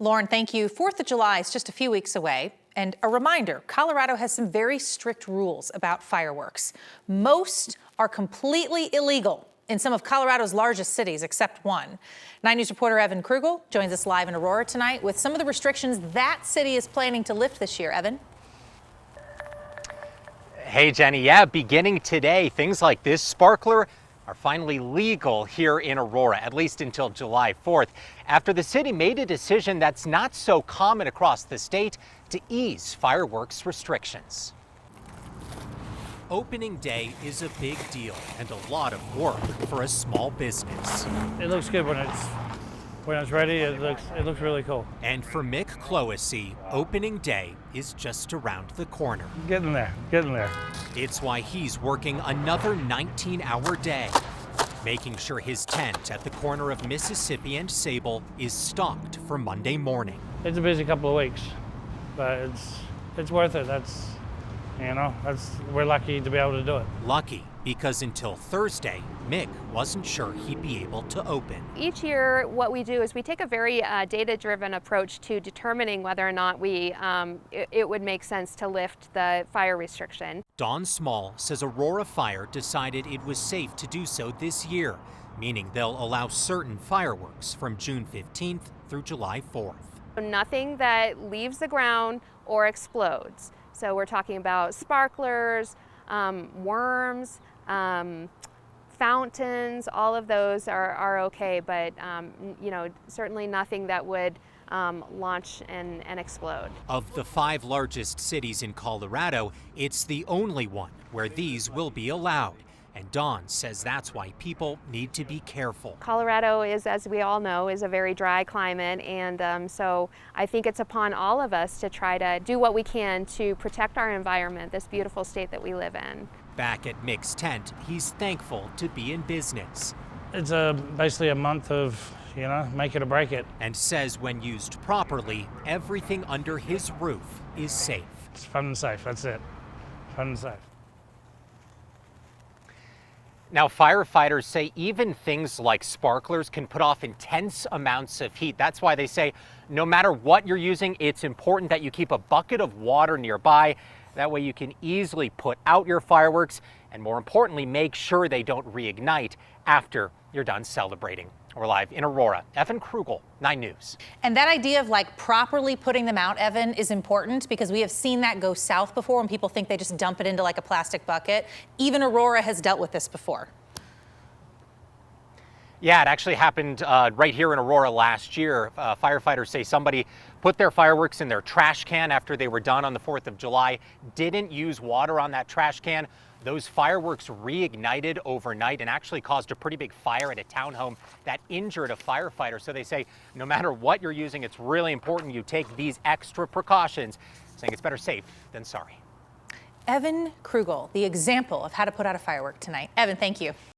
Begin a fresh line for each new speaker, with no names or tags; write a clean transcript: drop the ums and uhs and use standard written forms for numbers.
Lauren, thank you. 4th of July is just a few weeks away. And a reminder, Colorado has some very strict rules about fireworks. Most are completely illegal in some of Colorado's largest cities, except one. 9 News reporter Evan Krugel joins us live in Aurora tonight with some of the restrictions that city is planning to lift this year. Evan?
Hey, Jenny. Yeah, beginning today, things like this sparkler are finally legal here in Aurora, at least until July 4th, after the city made a decision that's not so common across the state to ease fireworks restrictions. Opening day is a big deal and a lot of work for a small business.
It looks good when it's ready. It looks really cool.
And for Mick Cloesy, opening day is just around the corner.
Getting there.
It's why he's working another 19-hour day, making sure his tent at the corner of Mississippi and Sable is stocked for Monday morning.
It's a busy couple of weeks, but it's worth it. We're lucky to be able to do it.
Lucky because until Thursday, Mick wasn't sure he'd be able to open.
Each year, what we do is we take a very data-driven approach to determining whether or not it would make sense to lift the fire restriction.
Dawn Small says Aurora Fire decided it was safe to do so this year, meaning they'll allow certain fireworks from June 15th through July 4th.
Nothing that leaves the ground or explodes. So we're talking about sparklers, worms, fountains, all of those are okay, but certainly nothing that would launch and explode.
Of the 5 largest cities in Colorado, it's the only one where these will be allowed. And Dawn says that's why people need to be careful.
Colorado is, as we all know, is a very dry climate, and so I think it's upon all of us to try to do what we can to protect our environment, this beautiful state that we live in.
Back at Mick's tent, he's thankful to be in business.
It's basically a month of, make it or break it.
And says when used properly, everything under his roof is safe.
It's fun and safe, that's it. Fun and safe.
Now, firefighters say even things like sparklers can put off intense amounts of heat. That's why they say no matter what you're using, it's important that you keep a bucket of water nearby. That way you can easily put out your fireworks and, more importantly, make sure they don't reignite after you're done celebrating. We're live in Aurora. Evan Krugel, 9 News.
And that idea of properly putting them out, Evan, is important because we have seen that go south before when people think they just dump it into a plastic bucket. Even Aurora has dealt with this before.
Yeah, it actually happened right here in Aurora last year. Firefighters say somebody put their fireworks in their trash can after they were done on the 4th of July, didn't use water on that trash can. Those fireworks reignited overnight and actually caused a pretty big fire at a townhome that injured a firefighter. So they say no matter what you're using, it's really important you take these extra precautions, saying it's better safe than sorry.
Evan Krugel, the example of how to put out a firework tonight. Evan, thank you.